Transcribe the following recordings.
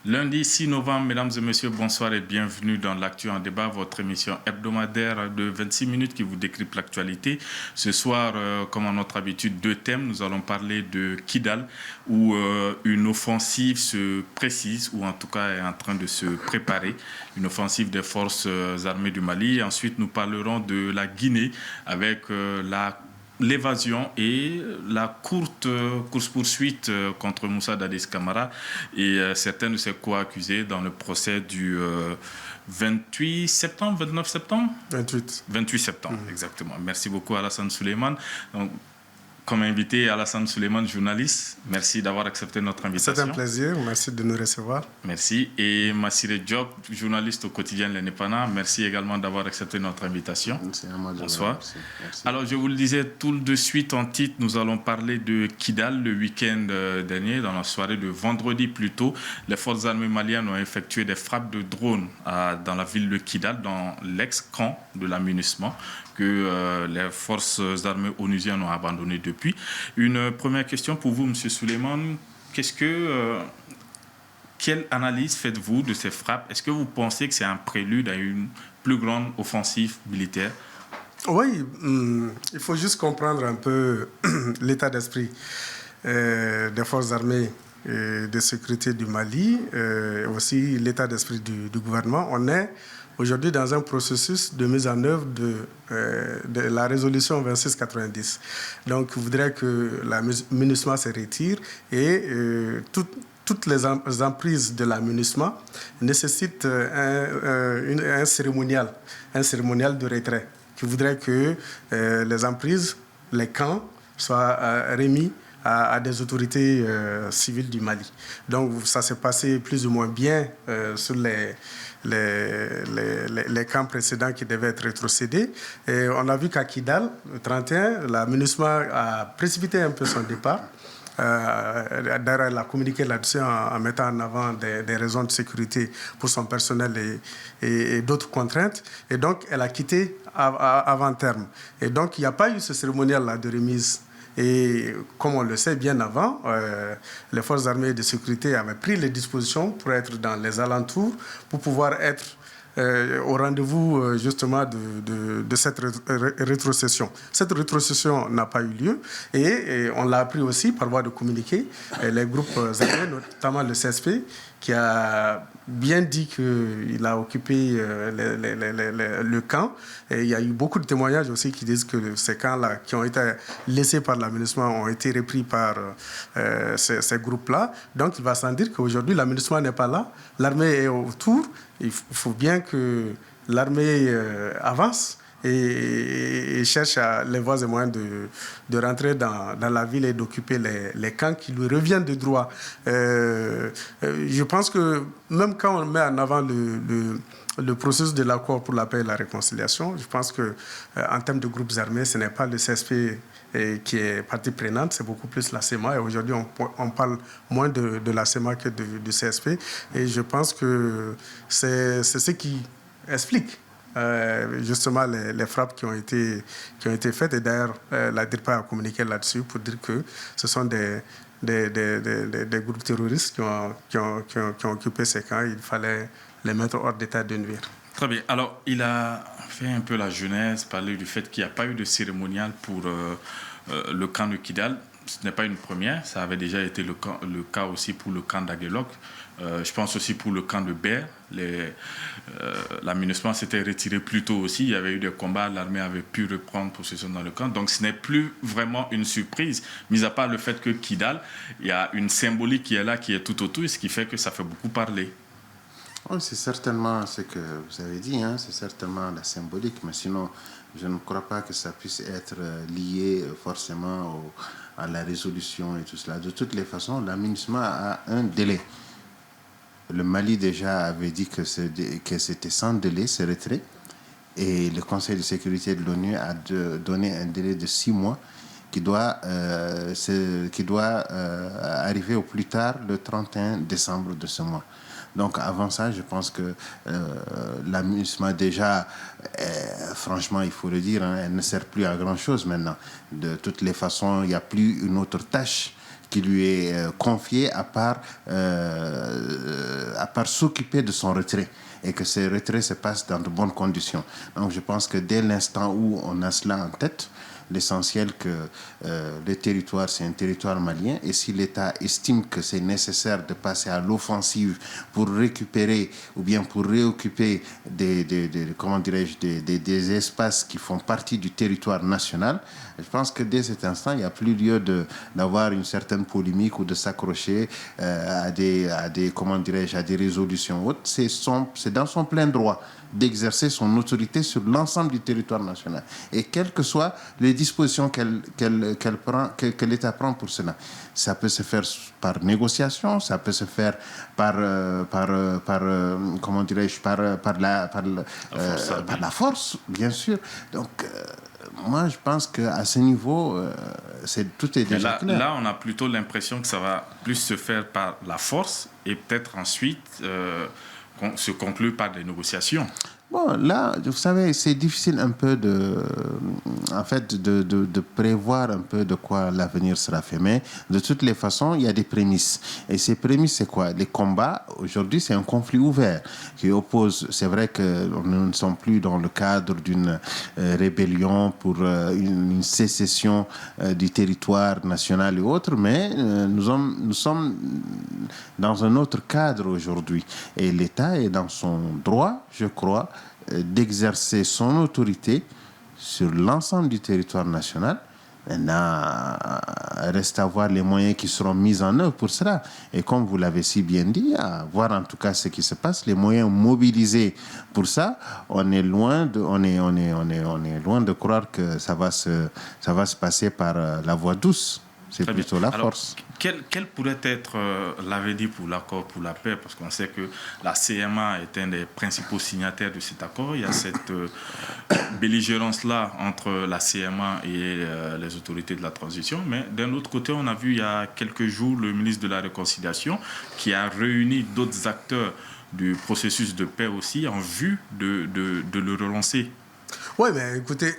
Lundi 6 novembre, mesdames et messieurs, bonsoir et bienvenue dans l'Actu en débat, votre émission hebdomadaire de 26 minutes qui vous décrypte l'actualité. Ce soir, comme à notre habitude, deux thèmes. Nous allons parler de Kidal, où une offensive se précise, ou en tout cas est en train de se préparer, une offensive des forces armées du Mali. Ensuite, nous parlerons de la Guinée avec l'évasion et la courte course-poursuite contre Moussa Dadis Camara et certains de ses co-accusés dans le procès du 28 septembre, 29 septembre 28 septembre, exactement. Merci beaucoup Alassane Souleymane. Donc, comme invité, Alassane Souleymane, journaliste. Merci d'avoir accepté notre invitation. C'est un plaisir. Merci de nous recevoir. Merci. Et Massiré Diop, journaliste au quotidien L'Indépendant. Merci également d'avoir accepté notre invitation. Bonsoir. Merci. Alors, je vous le disais tout de suite en titre, nous allons parler de Kidal le week-end dernier, dans la soirée de vendredi plus tôt. Les forces armées maliennes ont effectué des frappes de drones dans la ville de Kidal, dans l'ex-camp de l'amunissement que les forces armées onusiennes ont abandonné depuis. Une première question pour vous, M. Souleymane. Quelle analyse faites-vous de ces frappes? Est-ce que vous pensez que c'est un prélude à une plus grande offensive militaire? Oui, il faut juste comprendre un peu l'état d'esprit des forces armées et de sécurité du Mali, et aussi l'état d'esprit du gouvernement. On est aujourd'hui dans un processus de mise en œuvre de la résolution 2690. Donc, il voudrait que la MINUSMA se retire et toutes les emprises de la MINUSMA nécessitent un cérémonial de retrait qui voudrait que les emprises, les camps soient remis à des autorités civiles du Mali. Donc, ça s'est passé plus ou moins bien sur les camps précédents qui devaient être rétrocédés. Et on a vu qu'à Kidal, le 31, la MINUSMA a précipité un peu son départ. D'ailleurs, elle a communiqué là-dessus en mettant en avant des raisons de sécurité pour son personnel et d'autres contraintes. Et donc, elle a quitté avant terme. Et donc, il n'y a pas eu ce cérémonial-là de remise. Et comme on le sait bien avant, les forces armées de sécurité avaient pris les dispositions pour être dans les alentours, pour pouvoir être au rendez-vous justement de cette rétrocession. Cette rétrocession n'a pas eu lieu et on l'a appris aussi par voie de communiqué. Les groupes armés, notamment le CSP, qui a bien dit qu'il a occupé le camp. Et il y a eu beaucoup de témoignages aussi qui disent que ces camps-là, qui ont été laissés par l'aménagement, ont été repris par ces groupes-là. Donc, il va sans dire qu'aujourd'hui, l'aménagement n'est pas là. L'armée est autour. Il faut bien que l'armée avance et cherche les voies et moyens de rentrer dans la ville et d'occuper les camps qui lui reviennent de droit. Je pense que même quand on met en avant le processus de l'accord pour la paix et la réconciliation, je pense qu'en termes de groupes armés, ce n'est pas le CSP qui est partie prenante, c'est beaucoup plus la CEMA. Et aujourd'hui, on parle moins de la CEMA que du CSP. Et je pense que c'est ce qui explique justement les frappes qui ont été faites. Et d'ailleurs, la DIRPA a communiqué là-dessus pour dire que ce sont des groupes terroristes qui ont occupé ces camps. Il fallait les mettre hors d'état de nuire. Très bien. Alors, il a fait un peu la genèse, parler du fait qu'il n'y a pas eu de cérémonial pour le camp de Kidal. Ce n'est pas une première. Ça avait déjà été le cas aussi pour le camp d'Aguelok. Je pense aussi pour le camp de Ber. L'aménagement s'était retiré plus tôt aussi. Il y avait eu des combats. L'armée avait pu reprendre possession dans le camp. Donc, ce n'est plus vraiment une surprise, mis à part le fait que Kidal, il y a une symbolique qui est là, qui est tout autour, ce qui fait que ça fait beaucoup parler. Oui, c'est certainement ce que vous avez dit, c'est certainement la symbolique, mais sinon, je ne crois pas que ça puisse être lié forcément à la résolution et tout cela. De toutes les façons, l'aménagement a un délai. Le Mali déjà avait dit que c'était sans délai, ce retrait, et le Conseil de sécurité de l'ONU a donné un délai de 6 mois qui doit arriver au plus tard le 31 décembre de ce mois. Donc avant ça, je pense que l'amusement déjà, franchement, il faut le dire, elle ne sert plus à grand-chose maintenant. De toutes les façons, il n'y a plus une autre tâche qui lui est confiée à part part s'occuper de son retrait et que ce retrait se passe dans de bonnes conditions. Donc je pense que dès l'instant où on a cela en tête, l'essentiel que le territoire, c'est un territoire malien, et si l'État estime que c'est nécessaire de passer à l'offensive pour récupérer ou bien pour réoccuper des espaces qui font partie du territoire national, je pense que dès cet instant, il n'y a plus lieu d'avoir une certaine polémique ou de s'accrocher à des résolutions hautes. C'est dans son plein droit d'exercer son autorité sur l'ensemble du territoire national. Et quelles que soient les dispositions que l'État prend pour cela. Ça peut se faire par négociation, ça peut se faire par la force, bien sûr. Donc, moi, je pense qu'à ce niveau, tout est déjà clair. Là, on a plutôt l'impression que ça va plus se faire par la force et peut-être ensuite se conclure par des négociations. Bon, là, vous savez, c'est difficile un peu de prévoir un peu de quoi l'avenir sera fait. Mais de toutes les façons, il y a des prémices. Et ces prémices, c'est quoi? Les combats, aujourd'hui, c'est un conflit ouvert qui oppose. C'est vrai que nous ne sommes plus dans le cadre d'une rébellion pour une sécession du territoire national et autres, mais nous sommes dans un autre cadre aujourd'hui. Et l'État est dans son droit, je crois, d'exercer son autorité sur l'ensemble du territoire national. Maintenant, reste à voir les moyens qui seront mis en œuvre pour cela. Et comme vous l'avez si bien dit, à voir en tout cas ce qui se passe, les moyens mobilisés pour ça, on est loin de croire que ça va se passer par la voie douce. C'est Très plutôt bien. la force. Quel pourrait être l'avenir pour l'accord pour la paix? Parce qu'on sait que la CMA est un des principaux signataires de cet accord. Il y a cette belligérance-là entre la CMA et les autorités de la transition. Mais d'un autre côté, on a vu il y a quelques jours le ministre de la Réconciliation qui a réuni d'autres acteurs du processus de paix aussi en vue de le relancer. Oui, mais écoutez,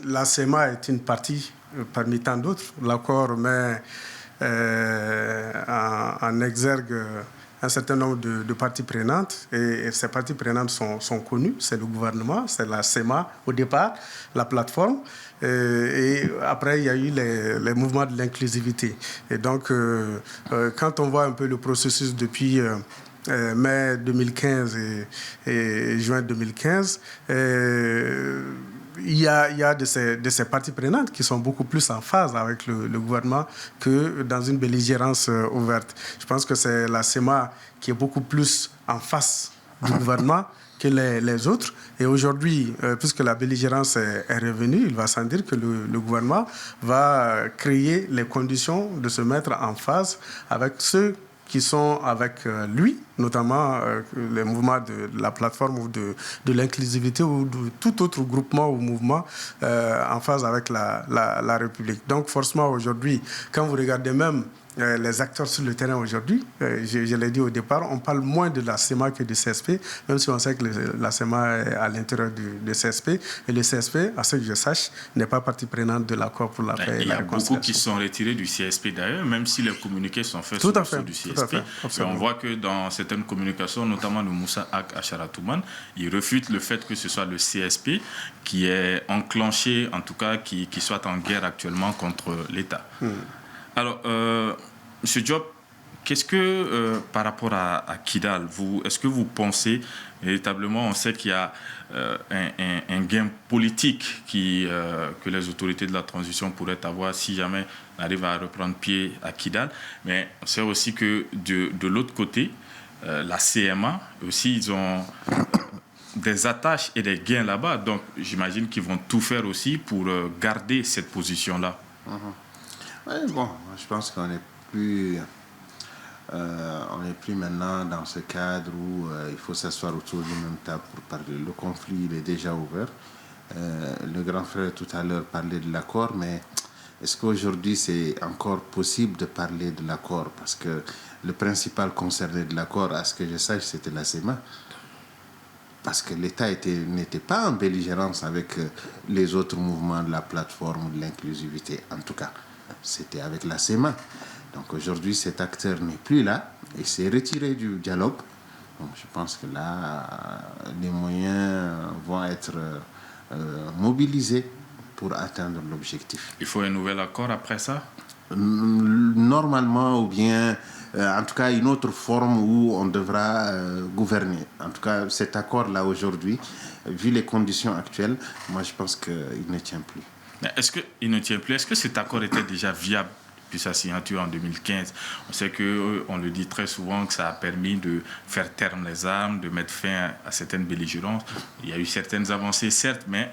la CMA est une partie parmi tant d'autres. L'accord met en exergue un certain nombre de parties prenantes, et ces parties prenantes sont connues. C'est le gouvernement, c'est la CMA au départ, la plateforme, et après il y a eu les mouvements de l'inclusivité. Et donc quand on voit un peu le processus depuis mai 2015 et juin 2015, il y a de ces parties prenantes qui sont beaucoup plus en phase avec le gouvernement que dans une belligérance ouverte. Je pense que c'est la CEMA qui est beaucoup plus en face du gouvernement que les autres. Et aujourd'hui, puisque la belligérance est revenue, il va sans dire que le gouvernement va créer les conditions de se mettre en phase avec ceux qui sont avec lui, notamment les mouvements de la plateforme ou de l'inclusivité ou de tout autre groupement ou mouvement en phase avec la République. Donc forcément aujourd'hui, quand vous regardez même les acteurs sur le terrain aujourd'hui, je l'ai dit au départ, on parle moins de la CEMA que du CSP, même si on sait que la CEMA est à l'intérieur du CSP. Et le CSP, à ce que je sache, n'est pas partie prenante de l'accord pour la paix et la réconciliation. Il y a beaucoup qui sont retirés du CSP d'ailleurs, même si les communiqués sont faits sur du CSP. Et on voit que dans certaines communications, notamment de Moussa Ak Acharatouman, il refute le fait que ce soit le CSP qui est enclenché, en tout cas qui soit en guerre actuellement contre l'État. Alors, M. Diop, qu'est-ce que, par rapport à Kidal, est-ce que vous pensez véritablement, on sait qu'il y a un gain politique que les autorités de la transition pourraient avoir si jamais on arrive à reprendre pied à Kidal, mais on sait aussi que de l'autre côté, la CMA aussi, ils ont des attaches et des gains là-bas, donc j'imagine qu'ils vont tout faire aussi pour garder cette position-là. Oui, bon, je pense qu'on n'est plus maintenant dans ce cadre où il faut s'asseoir autour d'une même table pour parler. Le conflit, il est déjà ouvert. Le grand frère tout à l'heure parlait de l'accord, mais est-ce qu'aujourd'hui c'est encore possible de parler de l'accord? Parce que le principal concerné de l'accord, à ce que je sache, c'était la CEMA. Parce que l'État n'était pas en belligérance avec les autres mouvements de la plateforme de l'inclusivité, en tout cas. C'était avec la CEMA. Donc aujourd'hui, cet acteur n'est plus là. Il s'est retiré du dialogue. Donc, je pense que là, les moyens vont être mobilisés pour atteindre l'objectif. Il faut un nouvel accord après ça? Normalement, ou bien en tout cas une autre forme où on devra gouverner. En tout cas, cet accord-là aujourd'hui, vu les conditions actuelles, moi je pense qu'il ne tient plus. Mais est-ce qu'il ne tient plus? Est-ce que cet accord était déjà viable depuis sa signature en 2015? On sait qu'on le dit très souvent que ça a permis de faire taire les armes, de mettre fin à certaines belligérances. Il y a eu certaines avancées, certes, mais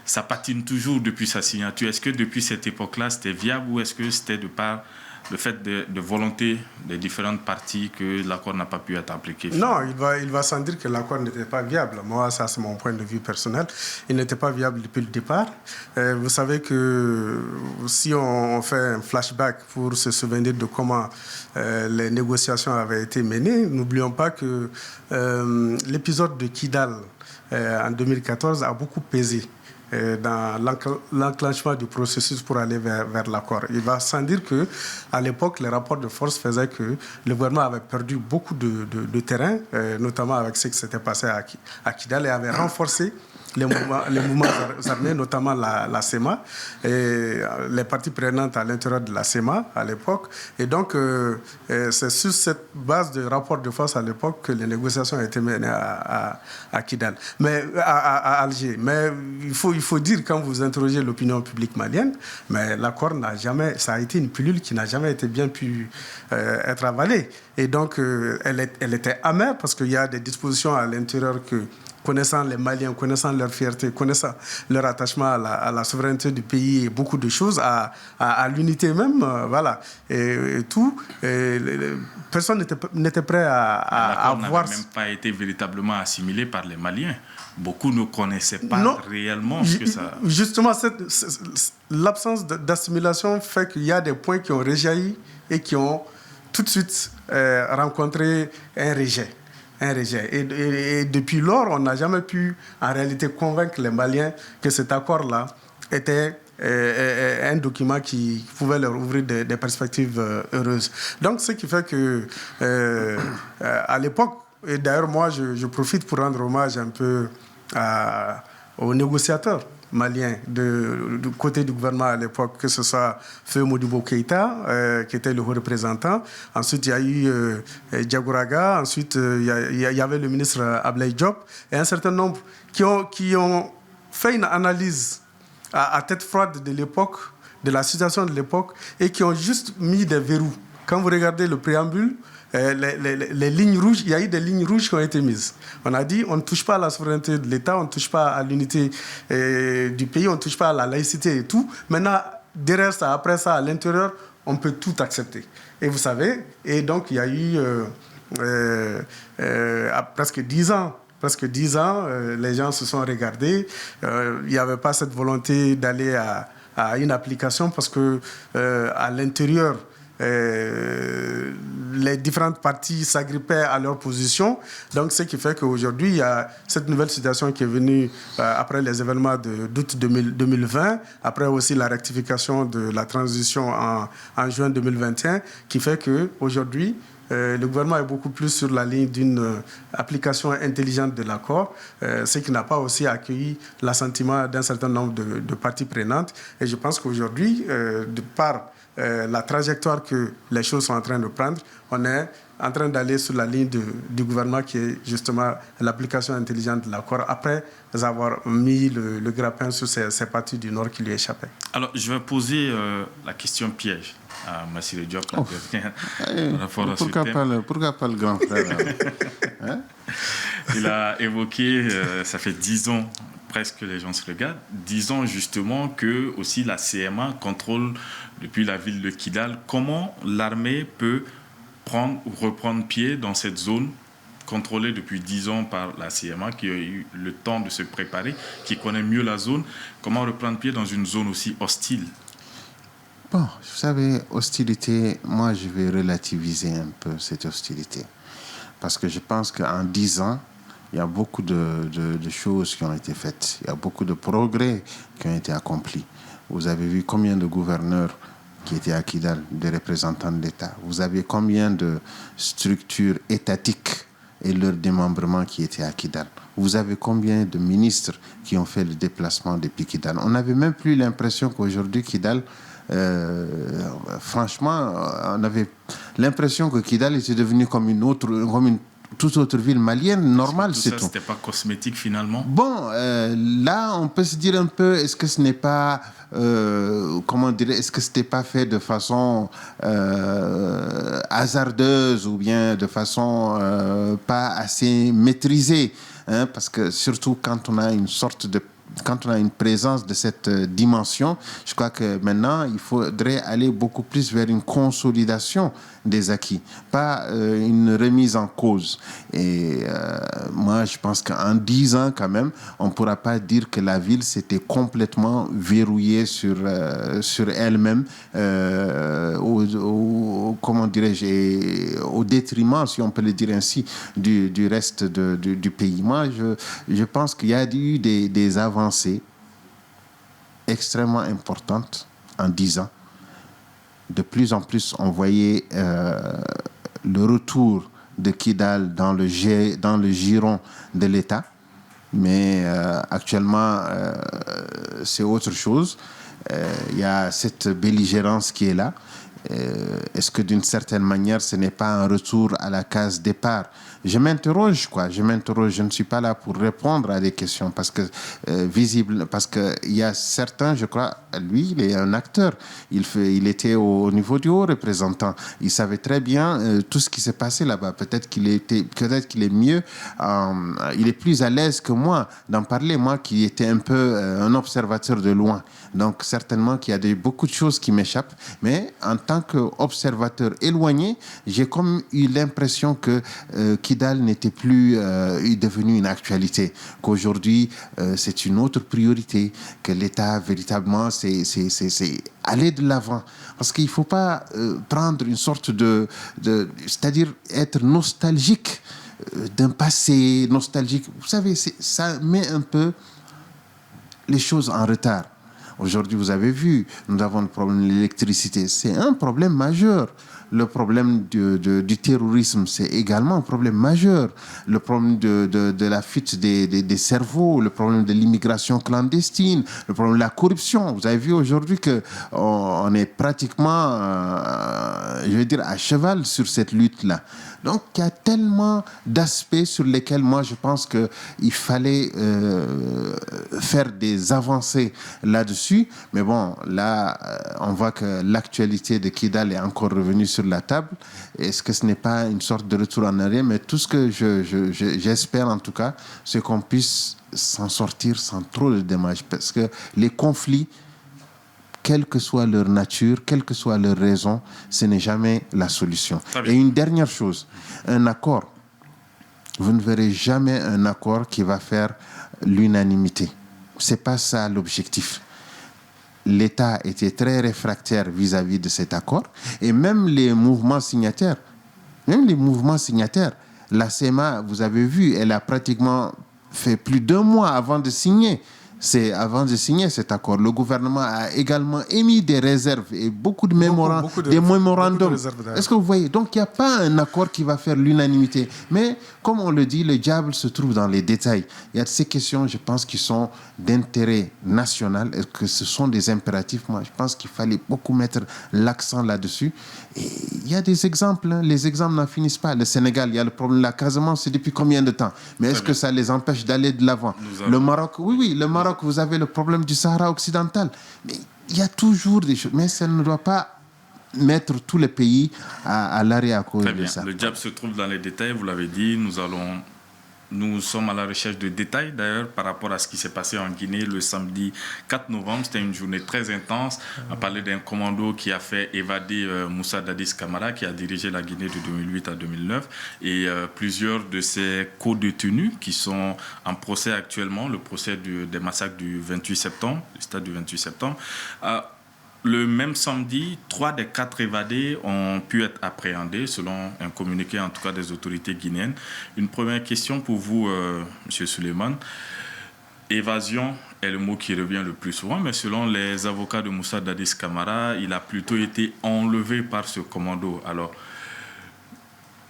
ça patine toujours depuis sa signature. Est-ce que depuis cette époque-là, c'était viable ou est-ce que c'était de par le fait de volonté des différentes parties que l'accord n'a pas pu être appliqué? Non, il va sans dire que l'accord n'était pas viable. Moi, ça c'est mon point de vue personnel. Il n'était pas viable depuis le départ. Vous savez que si on fait un flashback pour se souvenir de comment les négociations avaient été menées, n'oublions pas que l'épisode de Kidal en 2014 a beaucoup pesé dans l'enclenchement du processus pour aller vers l'accord. Il va sans dire qu'à l'époque, les rapports de force faisaient que le gouvernement avait perdu beaucoup de terrain, notamment avec ce qui s'était passé à Kidal, et avait renforcé les mouvements armés, notamment la CEMA, et les parties prenantes à l'intérieur de la CEMA à l'époque. Et donc, c'est sur cette base de rapport de force à l'époque que les négociations ont été menées à Kidal, à Alger. Mais il faut dire, quand vous interrogez l'opinion publique malienne, mais l'accord n'a jamais, ça a été une pilule qui n'a jamais été bien pu être avalée. Et donc, elle était amère parce qu'il y a des dispositions à l'intérieur que, connaissant les Maliens, connaissant leur fierté, connaissant leur attachement à la souveraineté du pays et beaucoup de choses, à l'unité même, voilà, et tout. Personne n'était prêt à voir. L'accord n'avait même pas été véritablement assimilé par les Maliens. Beaucoup ne connaissaient pas réellement ce que ça... Justement, l'absence d'assimilation fait qu'il y a des points qui ont réjailli et qui ont tout de suite rencontré un rejet. Et depuis lors, on n'a jamais pu en réalité convaincre les Maliens que cet accord-là était un document qui pouvait leur ouvrir des perspectives heureuses. Donc, ce qui fait que, à l'époque, et d'ailleurs moi je profite pour rendre hommage un peu aux négociateurs maliens du côté du gouvernement à l'époque, que ce soit Feu Modibo Keïta, qui était le haut représentant. Ensuite, il y a eu Diagouraga. Ensuite, il y avait le ministre Ablaye Diop. Et un certain nombre qui ont fait une analyse à tête froide de l'époque, de la situation de l'époque, et qui ont juste mis des verrous. Quand vous regardez le préambule, les lignes rouges, il y a eu des lignes rouges qui ont été mises. On a dit on ne touche pas à la souveraineté de l'État, on ne touche pas à l'unité du pays, on ne touche pas à la laïcité et tout. Maintenant, derrière ça, après ça, à l'intérieur, on peut tout accepter. Et vous savez, et donc il y a eu presque 10 ans. Presque 10 ans, les gens se sont regardés. Il n'y avait pas cette volonté d'aller à une application parce que à l'intérieur, les différentes parties s'agrippaient à leur position. Donc, ce qui fait qu'aujourd'hui, il y a cette nouvelle situation qui est venue après les événements d'août 2020, après aussi la rectification de la transition en juin 2021, qui fait qu'aujourd'hui, le gouvernement est beaucoup plus sur la ligne d'une application intelligente de l'accord, ce qui n'a pas aussi accueilli l'assentiment d'un certain nombre de parties prenantes. Et je pense qu'aujourd'hui, de par la trajectoire que les choses sont en train de prendre, on est en train d'aller sur la ligne du gouvernement qui est justement l'application intelligente de l'accord après avoir mis le grappin sur ces parties du Nord qui lui échappaient. Alors, je vais poser la question piège à Massiré Diop. Pourquoi pas le grand frère hein? Il a évoqué, ça fait 10 ans presque que les gens se regardent, 10 ans justement que aussi la CMA contrôle depuis la ville de Kidal. Comment l'armée peut reprendre pied dans cette zone contrôlée depuis 10 ans par la CMA, qui a eu le temps de se préparer, qui connaît mieux la zone? Comment reprendre pied dans une zone aussi hostile? Bon, vous savez, hostilité, moi je vais relativiser un peu cette hostilité. Parce que je pense qu'en 10 ans, il y a beaucoup de choses qui ont été faites. Il y a beaucoup de progrès qui ont été accomplis. Vous avez vu combien de gouverneurs qui étaient à Kidal, des représentants de l'État. Vous avez combien de structures étatiques et leur démembrement qui était à Kidal. Vous avez combien de ministres qui ont fait le déplacement depuis Kidal? On n'avait même plus l'impression qu'aujourd'hui, Kidal, franchement, on avait l'impression que Kidal était devenu comme une toute autre ville malienne, normale, c'est tout. C'était pas cosmétique finalement? Bon, là, on peut se dire un peu, est-ce que ce n'est pas, est-ce que c'était pas fait de façon hasardeuse ou bien de façon pas assez maîtrisée, hein, parce que surtout quand on a quand on a une présence de cette dimension, je crois que maintenant, il faudrait aller beaucoup plus vers une consolidation des acquis, pas une remise en cause. Et moi, je pense qu'en 10 ans, quand même, on ne pourra pas dire que la ville s'était complètement verrouillée sur elle-même, comment dirais-je, au détriment, si on peut le dire ainsi, du reste du pays. Moi, je pense qu'il y a eu des avancées extrêmement importantes en 10 ans. De plus en plus, on voyait le retour de Kidal dans le giron de l'État. Mais actuellement, c'est autre chose. Il y a cette belligérance qui est là. Est-ce que d'une certaine manière, ce n'est pas un retour à la case départ? Je m'interroge. Je ne suis pas là pour répondre à des questions parce que parce qu'il y a certains, je crois, lui, il est un acteur. Il était au niveau du haut représentant. Il savait très bien tout ce qui s'est passé là-bas. Peut-être qu'il est mieux, il est plus à l'aise que moi d'en parler. Moi, qui étais un peu un observateur de loin. Donc, certainement qu'il y a beaucoup de choses qui m'échappent. Mais en tant qu'observateur éloigné, j'ai comme eu l'impression que Kidal n'était plus devenu une actualité, qu'aujourd'hui c'est une autre priorité, que l'État véritablement c'est aller de l'avant, parce qu'il ne faut pas prendre une sorte c'est-à-dire être nostalgique d'un passé nostalgique. Vous savez, ça met un peu les choses en retard. Aujourd'hui, vous avez vu, nous avons le problème de l'électricité. C'est un problème majeur. Le problème du terrorisme, c'est également un problème majeur. Le problème de la fuite des cerveaux, le problème de l'immigration clandestine, le problème de la corruption. Vous avez vu aujourd'hui qu'on est pratiquement, je veux dire, à cheval sur cette lutte-là. Donc, il y a tellement d'aspects sur lesquels, moi, je pense qu'il fallait faire des avancées là-dessus. Mais bon, là, on voit que l'actualité de Kidal est encore revenue sur la table. Est-ce que ce n'est pas une sorte de retour en arrière? Mais tout ce que j'espère, en tout cas, c'est qu'on puisse s'en sortir sans trop de dommages. Parce que les conflits, quelle que soit leur nature, quelle que soit leur raison, ce n'est jamais la solution. Et une dernière chose, un accord. Vous ne verrez jamais un accord qui va faire l'unanimité. Ce n'est pas ça l'objectif. L'État était très réfractaire vis-à-vis de cet accord, et même les mouvements signataires, la CEMA, vous avez vu, elle a pratiquement fait plus d'1 mois avant de signer. C'est avant de signer cet accord. Le gouvernement a également émis des réserves et beaucoup de mémorandums. Est-ce que vous voyez? Donc, il n'y a pas un accord qui va faire l'unanimité. Mais, comme on le dit, le diable se trouve dans les détails. Il y a ces questions, je pense, qui sont d'intérêt national et que ce sont des impératifs. Moi, je pense qu'il fallait beaucoup mettre l'accent là-dessus. Et il y a des exemples. Hein. Les exemples n'en finissent pas. Le Sénégal, il y a le problème de la Casamance, c'est depuis combien de temps? Mais est-ce que ça les empêche d'aller de l'avant? Le Maroc, oui, le Maroc, vous avez le problème du Sahara occidental. Mais il y a toujours des choses. Mais ça ne doit pas mettre tous les pays à l'arrêt à cause de ça. Le diable se trouve dans les détails, vous l'avez dit. Nous sommes à la recherche de détails, d'ailleurs, par rapport à ce qui s'est passé en Guinée le samedi 4 novembre. C'était une journée très intense. On parlait d'un commando qui a fait évader Moussa Dadis Camara, qui a dirigé la Guinée de 2008 à 2009. Et plusieurs de ses co-détenus qui sont en procès actuellement, le procès des massacres du 28 septembre, le stade du 28 septembre. Le même samedi, 3 des 4 évadés ont pu être appréhendés, selon un communiqué en tout cas des autorités guinéennes. Une première question pour vous, M. Suleiman. Évasion est le mot qui revient le plus souvent, mais selon les avocats de Moussa Dadis Camara, il a plutôt été enlevé par ce commando. Alors,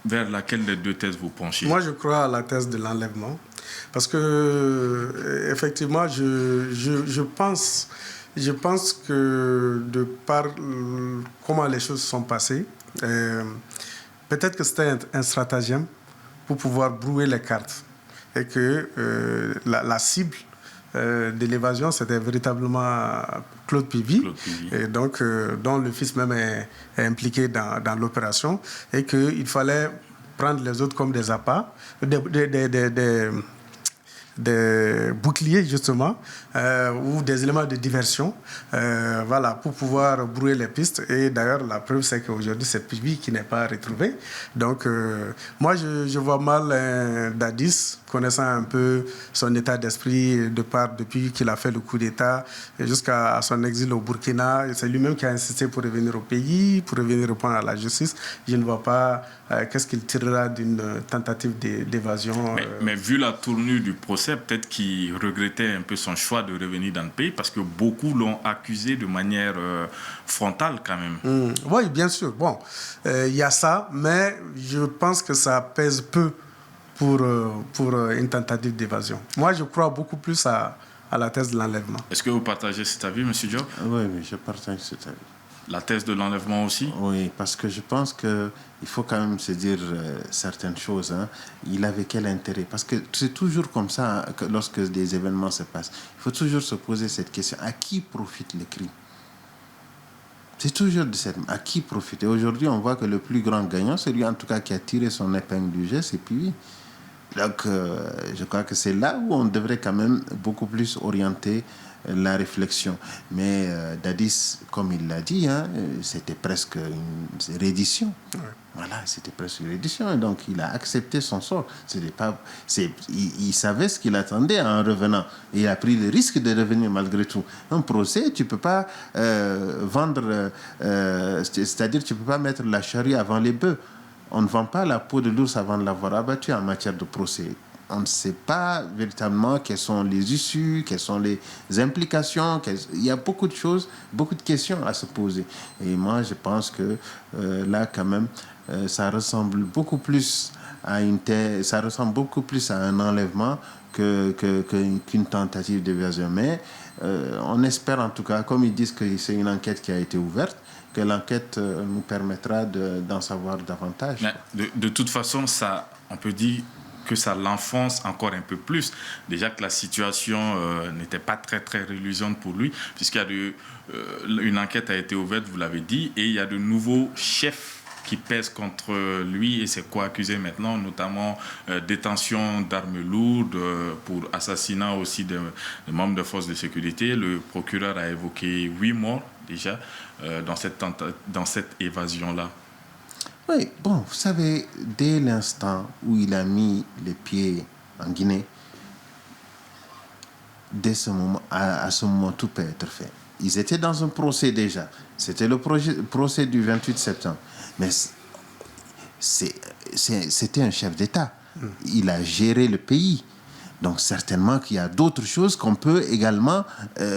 vers laquelle des deux thèses vous penchez? Moi, je crois à la thèse de l'enlèvement. Parce que, effectivement, je pense que de par comment les choses sont passées, peut-être que c'était un stratagème pour pouvoir brouiller les cartes. Et que la cible de l'évasion, c'était véritablement Claude Pivi, et donc, dont le fils même est impliqué dans l'opération, et qu'il fallait prendre les autres comme des appâts, des boucliers justement, ou des éléments de diversion, voilà, pour pouvoir brouiller les pistes. Et d'ailleurs, la preuve, c'est qu'aujourd'hui, c'est Pivi qui n'est pas retrouvé. Donc, moi, je vois mal Dadis, connaissant un peu son état d'esprit depuis qu'il a fait le coup d'État jusqu'à son exil au Burkina. C'est lui-même qui a insisté pour revenir au pays, pour revenir répondre à la justice. Je ne vois pas qu'est-ce qu'il tirera d'une tentative d'évasion. Mais vu la tournure du procès, peut-être qu'il regrettait un peu son choix de revenir dans le pays, parce que beaucoup l'ont accusé de manière frontale quand même. Oui, bien sûr. Bon, il y a ça, mais je pense que ça pèse peu pour une tentative d'évasion. Moi, je crois beaucoup plus à la thèse de l'enlèvement. Est-ce que vous partagez cet avis, M. Diop? Oui, je partage cet avis. La thèse de l'enlèvement aussi? Oui, parce que je pense qu'il faut quand même se dire certaines choses. Hein. Il avait quel intérêt? Parce que c'est toujours comme ça que lorsque des événements se passent. Il faut toujours se poser cette question. À qui profite le crime? C'est toujours de cette... À qui profite? Et aujourd'hui, on voit que le plus grand gagnant, c'est lui en tout cas qui a tiré son épingle du jeu, c'est puis. Donc, je crois que c'est là où on devrait quand même beaucoup plus orienter la réflexion. Mais Dadis, comme il l'a dit, hein, c'était presque une reddition. Ouais. Voilà, c'était presque une reddition. Et donc, il a accepté son sort. Il savait ce qu'il attendait en revenant. Et il a pris le risque de revenir malgré tout. Un procès, tu ne peux pas vendre... c'est-à-dire, tu ne peux pas mettre la charrue avant les bœufs. On ne vend pas la peau de l'ours avant de l'avoir abattu en matière de procès. On ne sait pas véritablement quelles sont les issues, quelles sont les implications. Il y a beaucoup de choses, beaucoup de questions à se poser. Et moi, je pense que là, quand même, ça ressemble beaucoup plus à un enlèvement qu'une tentative d'évasion. Mais on espère en tout cas, comme ils disent que c'est une enquête qui a été ouverte, que l'enquête nous permettra d'en savoir davantage. Mais de toute façon, on peut dire que ça l'enfonce encore un peu plus. Déjà que la situation n'était pas très, très reluisante pour lui, une enquête a été ouverte, vous l'avez dit, et il y a de nouveaux chefs qui pèsent contre lui et ses co-accusés maintenant, notamment détention d'armes lourdes pour assassinat aussi de membres de forces de sécurité. Le procureur a évoqué 8 morts déjà dans cette évasion-là. Oui, bon, vous savez, dès l'instant où il a mis les pieds en Guinée, dès ce moment, à ce moment, tout peut être fait. Ils étaient dans un procès déjà. C'était le procès du 28 septembre. Mais c'était un chef d'État. Il a géré le pays. Donc certainement qu'il y a d'autres choses qu'on peut également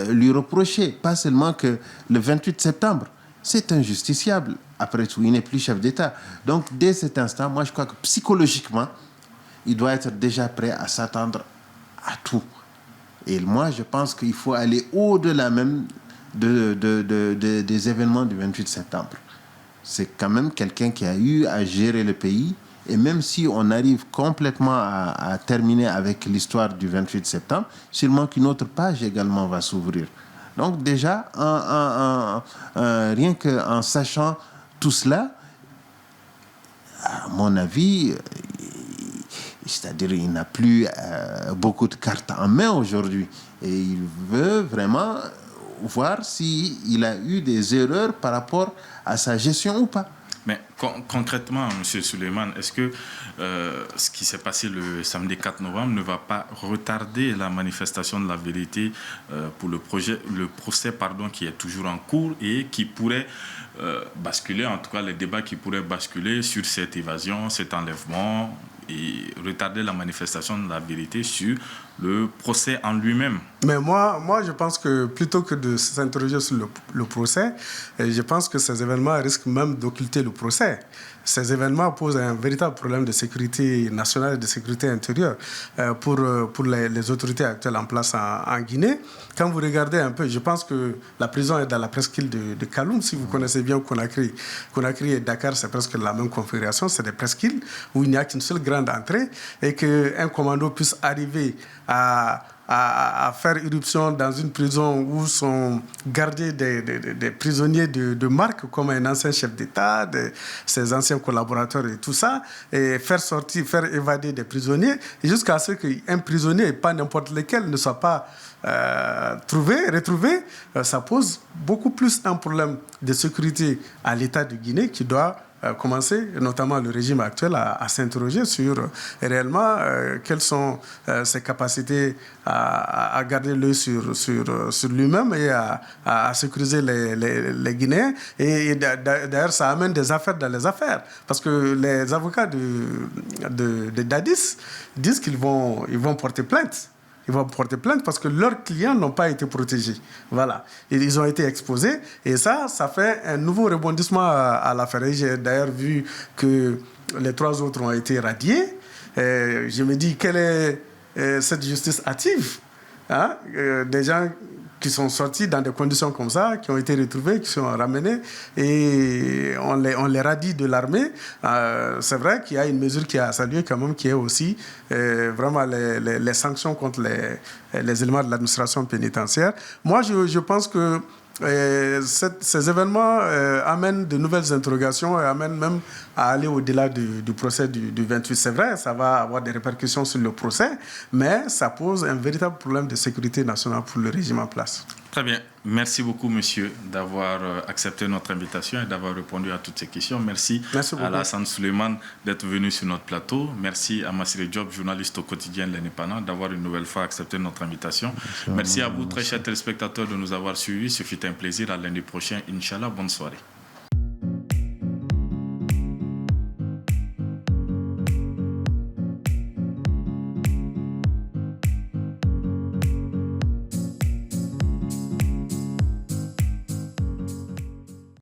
lui reprocher. Pas seulement que le 28 septembre. C'est injusticiable. Après tout, il n'est plus chef d'État. Donc dès cet instant, moi je crois que psychologiquement, il doit être déjà prêt à s'attendre à tout. Et moi je pense qu'il faut aller au-delà même des événements du 28 septembre. C'est quand même quelqu'un qui a eu à gérer le pays. Et même si on arrive complètement à terminer avec l'histoire du 28 septembre, sûrement qu'une autre page également va s'ouvrir. Donc déjà, rien qu'en sachant tout cela, à mon avis, c'est-à-dire il n'a plus beaucoup de cartes en main aujourd'hui. Et il veut vraiment voir s'il a eu des erreurs par rapport à sa gestion ou pas. Mais concrètement, M. Suleiman, est-ce que ce qui s'est passé le samedi 4 novembre ne va pas retarder la manifestation de la vérité pour le procès qui est toujours en cours et qui pourrait basculer, en tout cas les débats qui pourraient basculer sur cette évasion, cet enlèvement retarder la manifestation de la vérité sur le procès en lui-même. Mais moi, je pense que plutôt que de s'interroger sur le procès, je pense que ces événements risquent même d'occulter le procès. Ces événements posent un véritable problème de sécurité nationale et de sécurité intérieure pour les autorités actuelles en place en Guinée. Quand vous regardez un peu, je pense que la prison est dans la presqu'île de Kaloum. Si vous connaissez bien Conakry et Dakar, c'est presque la même configuration. C'est des presqu'îles où il n'y a qu'une seule grande entrée et qu'un commando puisse arriver à faire irruption dans une prison où sont gardés des prisonniers de marque, comme un ancien chef d'État, ses anciens collaborateurs et tout ça, et faire évader des prisonniers, jusqu'à ce qu'un prisonnier, et pas n'importe lequel, ne soit pas retrouvé, ça pose beaucoup plus un problème de sécurité à l'État de Guinée qui doit commencer, notamment le régime actuel, à s'interroger sur réellement quelles sont ses capacités à garder l'œil sur lui-même et à sécuriser les Guinéens. Et d'ailleurs, ça amène des affaires dans les affaires. Parce que les avocats de Dadis disent qu'ils vont porter plainte. Ils vont porter plainte parce que leurs clients n'ont pas été protégés. Voilà. Ils ont été exposés. Et ça fait un nouveau rebondissement à l'affaire. Et j'ai d'ailleurs vu que les 3 autres ont été radiés. Et je me dis, quelle est cette justice hâtive, hein? Des gens qui sont sortis dans des conditions comme ça, qui ont été retrouvés, qui sont ramenés, et on les radie de l'armée. C'est vrai qu'il y a une mesure qui a salué quand même, qui est aussi vraiment les sanctions contre les éléments de l'administration pénitentiaire. Moi, je pense que ces événements amènent de nouvelles interrogations et amènent même à aller au-delà du procès du 28. C'est vrai, ça va avoir des répercussions sur le procès, mais ça pose un véritable problème de sécurité nationale pour le régime en place. Très bien. Merci beaucoup, monsieur, d'avoir accepté notre invitation et d'avoir répondu à toutes ces questions. Merci à Alassane Souleymane d'être venu sur notre plateau. Merci à Massiré Diop, journaliste au quotidien L'Indépendant, d'avoir une nouvelle fois accepté notre invitation. Merci à vous, très chers téléspectateurs, de nous avoir suivis. Ce fut un plaisir. À lundi prochain, Inch'Allah. Bonne soirée.